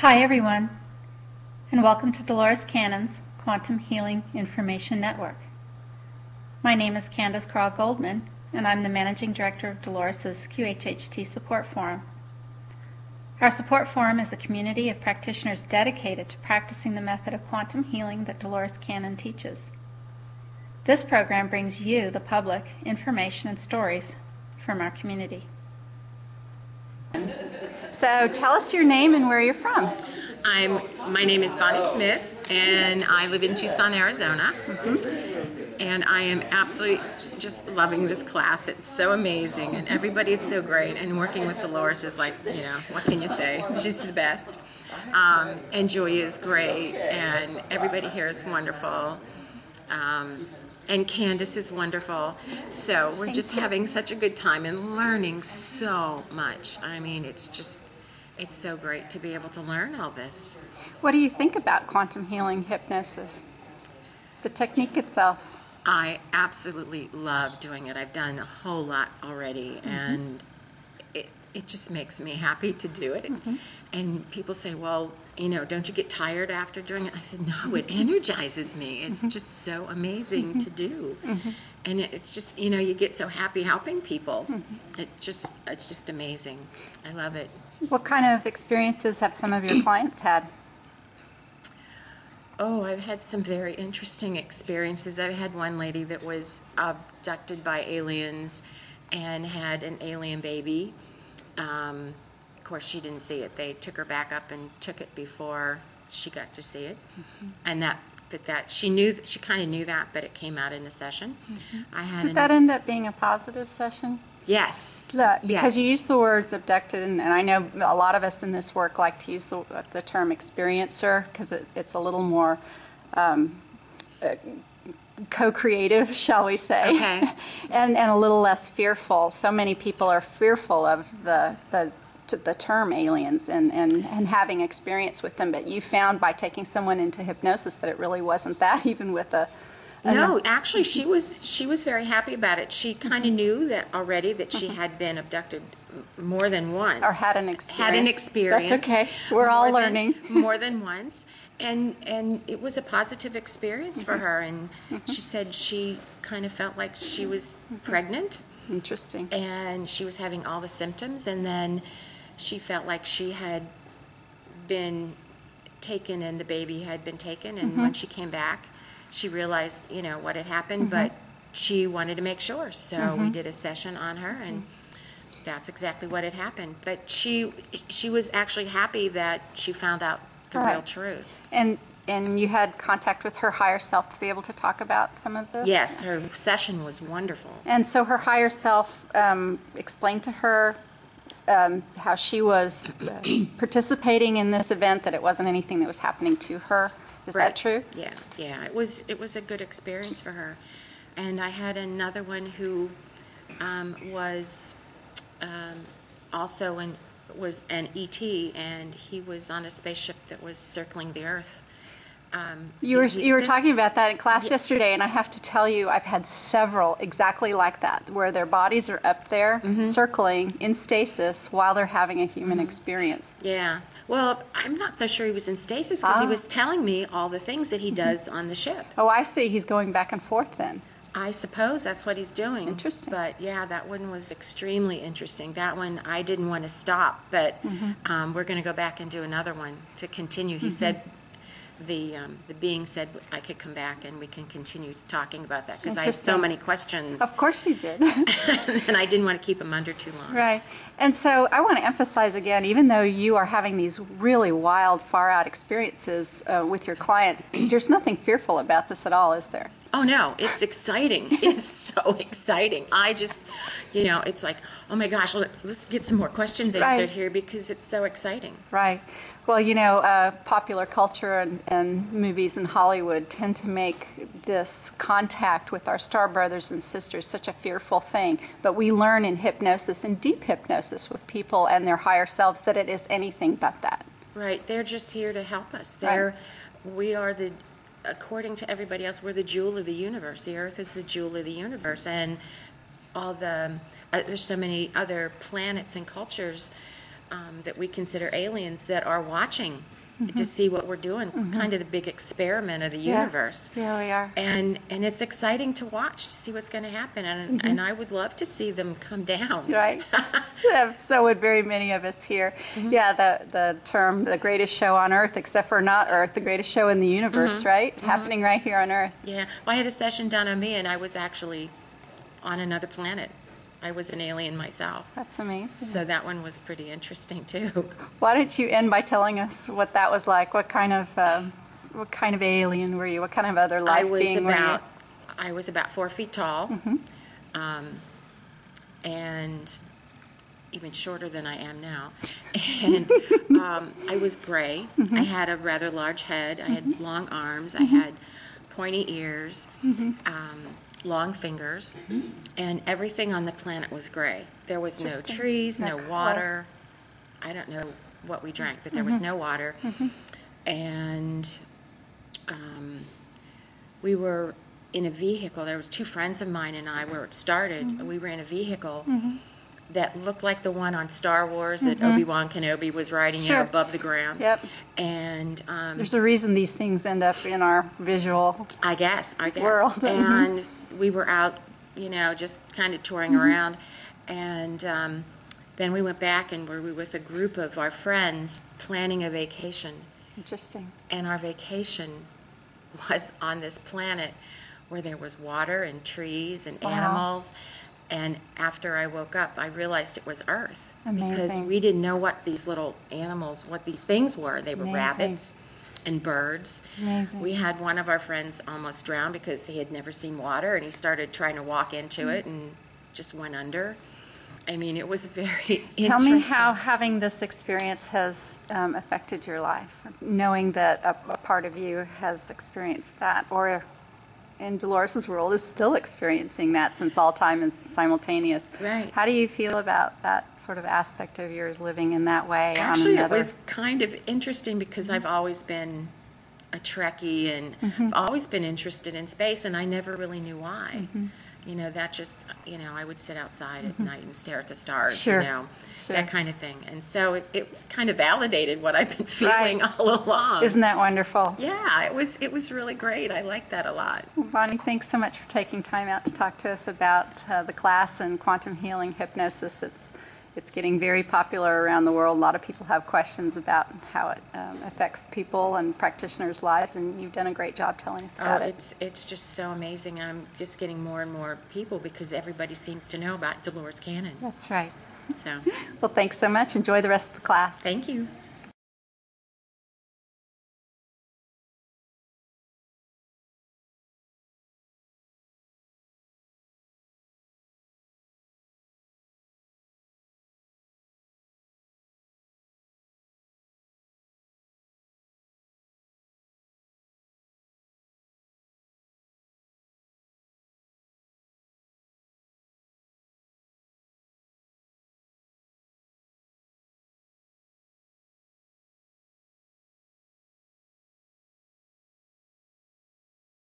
Hi everyone, and welcome to Dolores Cannon's Quantum Healing Information Network. My name is Candace Craw-Goldman, and I'm the Managing Director of Dolores's QHHT Support Forum. Our support forum is a community of practitioners dedicated to practicing the method of quantum healing that Dolores Cannon teaches. This program brings you, the public, information and stories from our community. So tell us your name and where you're from. My name is Bonnie Smith, and I live in Tucson, Arizona. And I am absolutely just loving this class. It's so amazing, and everybody's so great. And working with Dolores is like, what can you say? She's the best. And Joy is great, and everybody here is wonderful. And Candace is wonderful. So we're just having such a good time and learning so much. I mean, it's so great to be able to learn all this. What do you think about quantum healing hypnosis? The technique itself? I absolutely love doing it. I've done a whole lot already, and it just makes me happy to do it. And people say, well, don't you get tired after doing it? I said, no, it energizes me. It's just so amazing to do. And it's just, you get so happy helping people. It's just amazing. I love it. What kind of experiences have some of your clients had? Oh, I've had some very interesting experiences. I had one lady that was abducted by aliens and had an alien baby. Of course, she didn't see it. They took her back up and took it before she got to see it. And she kind of knew that, but it came out in a session. Did that end up being a positive session? Yes. Because you use the words abducted, and I know a lot of us in this work like to use the term experiencer because it's a little more co-creative, shall we say, and a little less fearful. So many people are fearful of the term aliens and having experience with them, but you found by taking someone into hypnosis that it really wasn't that, even with No, actually, she was very happy about it. She kind of knew that already that she had been abducted more than once. Or had an experience. Had an experience. That's okay. We're all learning. More than once. And it was a positive experience for her. And she said she kind of felt like she was pregnant. Interesting. And she was having all the symptoms. And then she felt like she had been taken and the baby had been taken. And when she came back, she realized, what had happened, but she wanted to make sure. So we did a session on her, and that's exactly what had happened. But she was actually happy that she found out the real truth. And you had contact with her higher self to be able to talk about some of this? Yes, her session was wonderful. And so her higher self explained to her how she was participating in this event, that it wasn't anything that was happening to her. Is that true? Yeah. It was a good experience for her. And I had another one who was also was an ET, and he was on a spaceship that was circling the Earth. You were talking about that in class yesterday, and I have to tell you, I've had several exactly like that, where their bodies are up there circling in stasis while they're having a human experience. Yeah. Well, I'm not so sure he was in stasis because he was telling me all the things that he does on the ship. Oh, I see. He's going back and forth then. I suppose that's what he's doing. Interesting. But yeah, that one was extremely interesting. That one I didn't want to stop, but we're going to go back and do another one to continue. He said, the being said I could come back and we can continue talking about that because I have so many questions. Of course you did. And I didn't want to keep them under too long. Right. And so I want to emphasize again, even though you are having these really wild, far-out experiences with your clients, there's nothing fearful about this at all, is there? Oh, no. It's exciting. It's so exciting. I just, it's like, oh, my gosh, let's get some more questions answered here because it's so exciting. Right. Well, popular culture and movies in Hollywood tend to make this contact with our star brothers and sisters such a fearful thing. But we learn in hypnosis and deep hypnosis with people and their higher selves that it is anything but that. Right. They're just here to help us. We are according to everybody else, we're the jewel of the universe. The Earth is the jewel of the universe. And all there's so many other planets and cultures that we consider aliens that are watching to see what we're doing, kind of the big experiment of the universe. Yeah, we are. And it's exciting to watch, to see what's going to happen, and I would love to see them come down. Right. Yeah, so would very many of us here. Yeah, the term, the greatest show on Earth, except for not Earth, the greatest show in the universe, right? Happening right here on Earth. Yeah, well, I had a session done on me, and I was actually on another planet. I was an alien myself. That's amazing. So that one was pretty interesting too. Why don't you end by telling us what that was like? What kind of alien were you? What kind of other life being were you? I was about 4 feet tall, and even shorter than I am now. And I was gray. I had a rather large head. I had long arms. I had pointy ears. Long fingers, and everything on the planet was gray. There was no trees, no water. I don't know what we drank, but there was no water. And we were in a vehicle. There were 2 friends of mine and I, where it started. We were in a vehicle that looked like the one on Star Wars that Obi-Wan Kenobi was riding in above the ground. Yep. And there's a reason these things end up in our visual I guess. world. And we were out, just kind of touring around. And then we went back and we were with a group of our friends planning a vacation. Interesting. And our vacation was on this planet where there was water and trees and animals. And after I woke up, I realized it was Earth. Amazing. Because we didn't know what these little animals, what these things were. They were rabbits and birds. Amazing. We had one of our friends almost drown because he had never seen water, and he started trying to walk into it and just went under. I mean, it was very interesting. Tell me how having this experience has affected your life, knowing that a part of you has experienced that, or in Dolores's world is still experiencing that, since all time is simultaneous. Right. How do you feel about that sort of aspect of yours, living in that way? Actually, on another? it was kind of interesting because I've always been a Trekkie, and I've always been interested in space, and I never really knew why. That just, I would sit outside at night and stare at the stars, that kind of thing. And so it kind of validated what I've been feeling all along. Isn't that wonderful? Yeah, it was really great. I liked that a lot. Well, Bonnie, thanks so much for taking time out to talk to us about the class and quantum healing hypnosis. It's getting very popular around the world. A lot of people have questions about how it affects people and practitioners' lives, and you've done a great job telling us about it. It's just so amazing. I'm just getting more and more people because everybody seems to know about Dolores Cannon. That's right. So, Well, thanks so much. Enjoy the rest of the class. thank you.